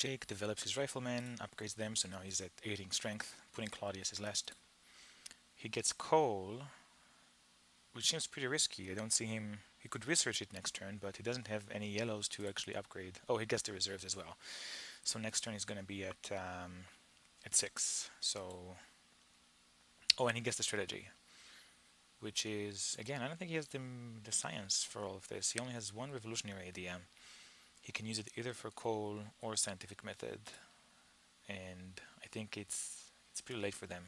Jake develops his riflemen, upgrades them, so now he's at 18 strength, putting Claudius as last. He gets coal, which seems pretty risky. I don't see him. He could research it next turn, but he doesn't have any yellows to actually upgrade. Oh, he gets the reserves as well. So next turn he's going to be at 6. So, oh, and he gets the strategy, which is, again, I don't think he has the science for all of this. He only has one revolutionary idea. He can use it either for coal or scientific method, and I think it's pretty late for them.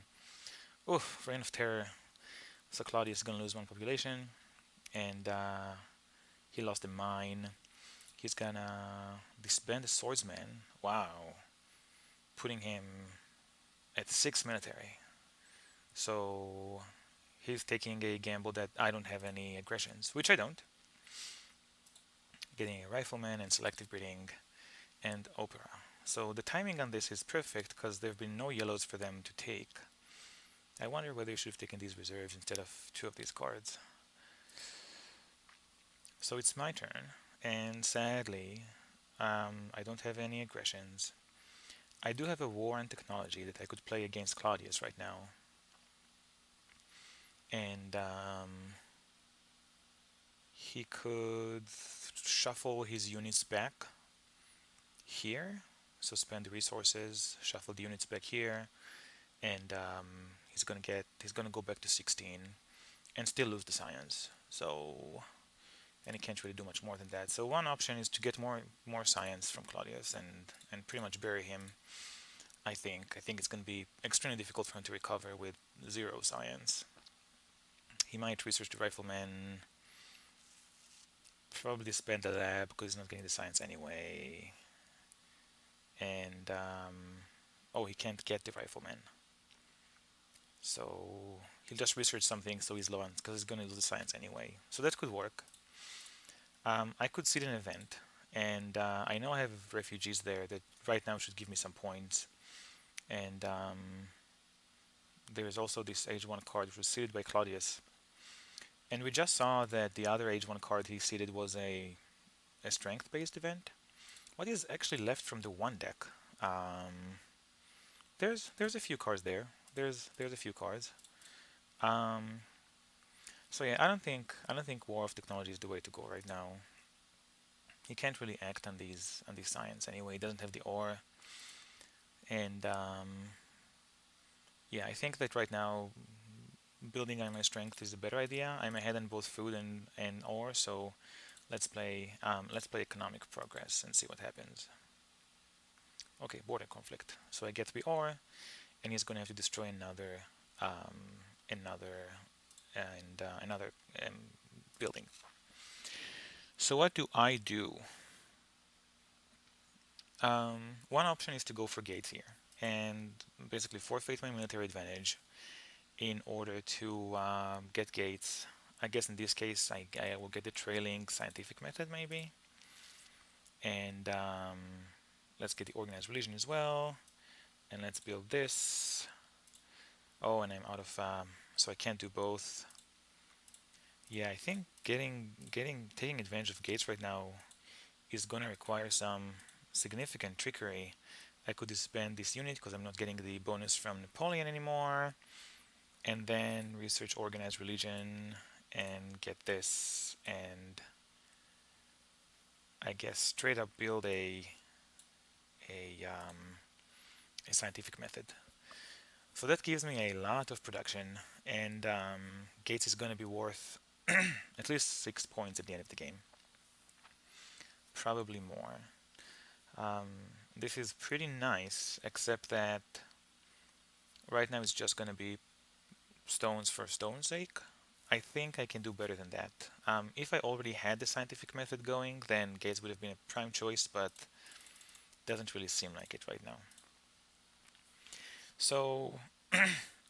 Oof, Reign of Terror. So Claudius is going to lose 1 population, and he lost a mine. He's gonna disband the swordsman. Wow, putting him at 6 military. So he's taking a gamble that I don't have any aggressions, which I don't. Getting a rifleman and selective breeding and opera. So the timing on this is perfect because there have been no yellows for them to take. I wonder whether you should have taken these reserves instead of 2 of these cards. So it's my turn, and sadly, I don't have any aggressions. I do have a war and technology that I could play against Claudius right now. And he could shuffle his units back here. So spend the resources, shuffle the units back here, and he's gonna go back to 16 and still lose the science. So, and he can't really do much more than that. So one option is to get more science from Claudius and pretty much bury him. I think it's going to be extremely difficult for him to recover with 0 science. He might research the rifleman, probably spend the lab because he's not getting the science anyway. And oh, he can't get the rifleman, so he'll just research something so he's low on, because he's going to lose the science anyway. So that could work. I could seed an event, and I know I have refugees there that right now should give me some points. And there is also this Age 1 card which was seeded by Claudius. And we just saw that the other Age 1 card he seeded was a strength-based event. What is actually left from the 1 deck? There's a few cards there. There's a few cards. So yeah, I don't think War of Technology is the way to go right now. He can't really act on these science anyway. He doesn't have the ore. And yeah, I think that right now building on my strength is a better idea. I'm ahead on both food and ore, so let's play economic progress and see what happens. Okay, border conflict. So I get 3 ore, and he's going to have to destroy another building. So what do I do? One option is to go for gates here and basically forfeit my military advantage in order to get gates. I guess in this case I will get the trailing scientific method maybe, and let's get the organized religion as well, and let's build this. Oh, and I'm out of so I can't do both. Yeah, I think taking advantage of gates right now is gonna require some significant trickery. I could disband this unit because I'm not getting the bonus from Napoleon anymore, and then research organized religion and get this, and I guess straight up build a scientific method. So that gives me a lot of production, and Gates is going to be worth at least 6 points at the end of the game. Probably more. This is pretty nice, except that right now it's just going to be stones for stone's sake. I think I can do better than that. If I already had the scientific method going, then Gates would have been a prime choice, but doesn't really seem like it right now. So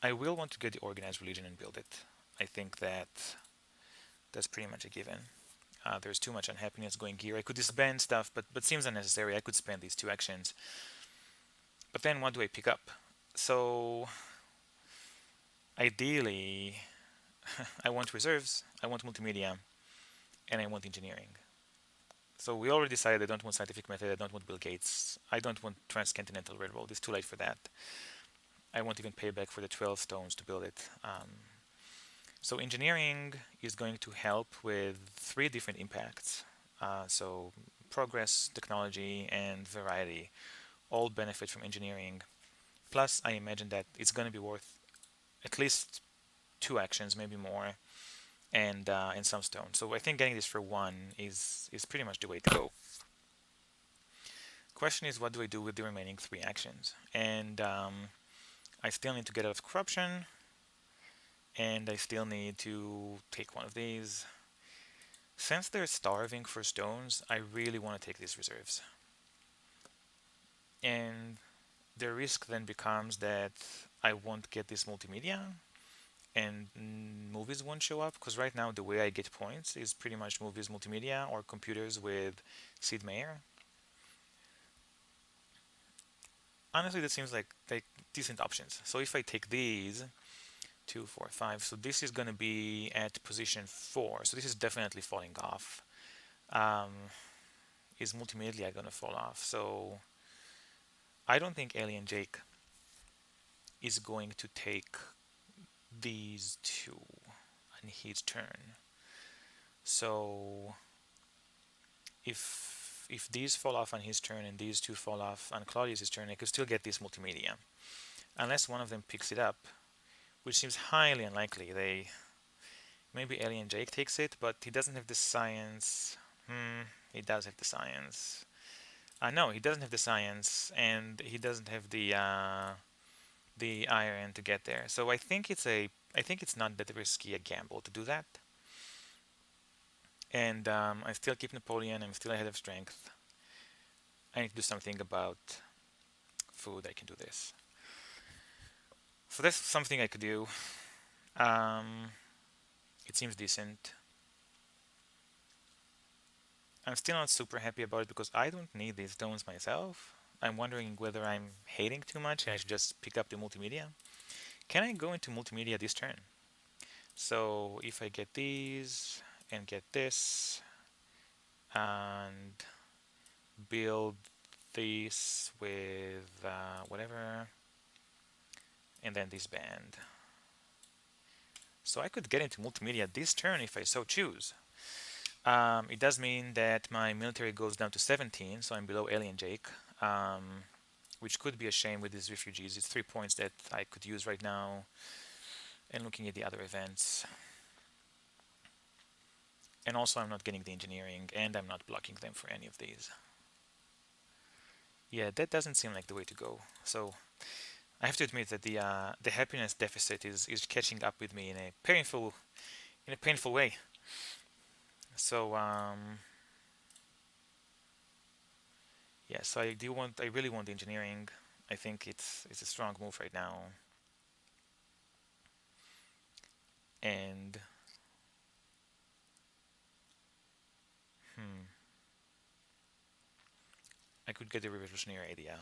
I will want to get the organized religion and build it. I think that's pretty much a given. There's too much unhappiness going here. I could disband stuff, but seems unnecessary. I could spend these 2 actions. But then what do I pick up? So ideally, I want reserves, I want multimedia, and I want engineering. So we already decided I don't want scientific method, I don't want Bill Gates, I don't want transcontinental railroad. It's too late for that. I won't even pay back for the 12 stones to build it. So engineering is going to help with three different impacts. So progress, technology, and variety all benefit from engineering. Plus, I imagine that it's going to be worth at least two actions, maybe more, and some stone. So I think getting this for one is pretty much the way to go. Question is, what do I do with the remaining three actions? And I still need to get out of corruption, and I still need to take one of these. Since they're starving for stones, I really want to take these reserves. And the risk then becomes that I won't get this multimedia and movies won't show up, because right now the way I get points is pretty much movies, multimedia, or computers with Sid Meier. Honestly, that seems like decent options. So if I take these, 2, 4, 5, so this is going to be at position 4. So this is definitely falling off. Um, is multimedia going to fall off? So I don't think AlienJake is going to take these two on his turn. So if these fall off on his turn and these two fall off on Claudius' turn, I could still get this multimedia. Unless one of them picks it up, which seems highly unlikely. Maybe AlienJake takes it, but he doesn't have the science. He does have the science. No, he doesn't have the science, and he doesn't have the iron to get there. So I think it's not that risky a gamble to do that. And I still keep Napoleon. I'm still ahead of strength. I need to do something about food. I can do this. So that's something I could do. Um, it seems decent. I'm still not super happy about it because I don't need these stones myself. I'm wondering whether I'm hating too much and I should just pick up the multimedia. Can I go into multimedia this turn? So if I get these and get this and build this with whatever, and then this band. So I could get into multimedia this turn if I so choose. It does mean that my military goes down to 17, so I'm below AlienJake, which could be a shame with these refugees. It's 3 points that I could use right now. And looking at the other events. And also I'm not getting the engineering, and I'm not blocking them for any of these. Yeah, that doesn't seem like the way to go. So I have to admit that the happiness deficit is catching up with me in a painful way. So yeah, so I really want the engineering. I think it's a strong move right now. And I could get the revolutionary idea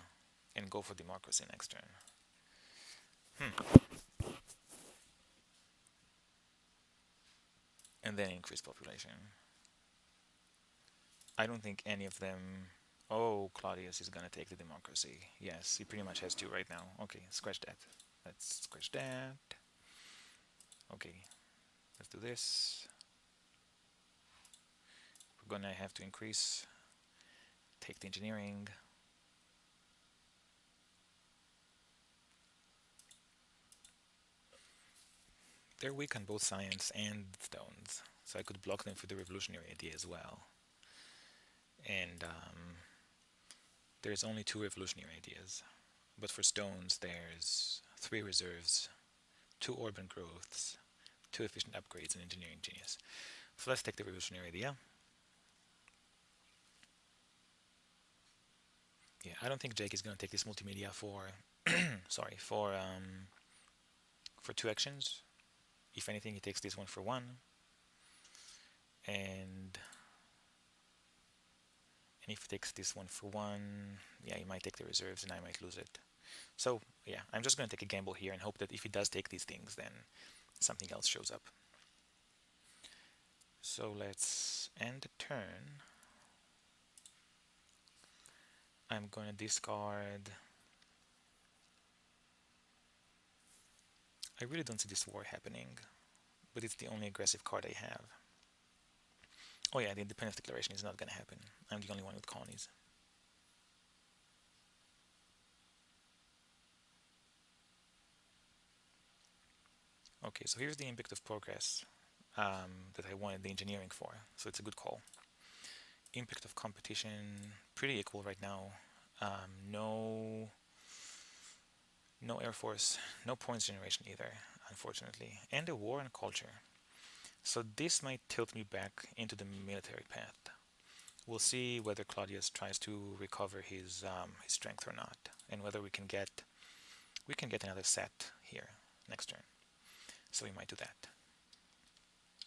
and go for democracy next turn. And then increase population. I don't think any of them. Oh, Claudius is gonna take the democracy. Yes, he pretty much has to right now. Okay, scratch that. Let's scratch that. Okay, let's do this. We're gonna have to increase. Take the engineering. They're weak on both science and stones, so I could block them for the revolutionary idea as well. And there's only 2 revolutionary ideas. But for stones, there's 3 reserves, 2 urban growths, 2 efficient upgrades, and engineering genius. So let's take the revolutionary idea. Yeah, I don't think Jake is going to take this multimedia for, sorry, for 2 actions. If anything, he takes this one for 1. And if he takes this one for 1, yeah, he might take the reserves and I might lose it. So yeah, I'm just going to take a gamble here and hope that if he does take these things, then something else shows up. So let's end the turn. I'm going to discard. I really don't see this war happening, but it's the only aggressive card I have. Oh yeah, the independence declaration is not going to happen. I'm the only one with colonies. Okay, so here's the impact of progress that I wanted the engineering for, so it's a good call. Impact of competition, pretty equal right now. No Air Force, no points generation either, unfortunately, and a war on culture. So this might tilt me back into the military path. We'll see whether Claudius tries to recover his strength or not, and whether we can get another set here next turn. So we might do that.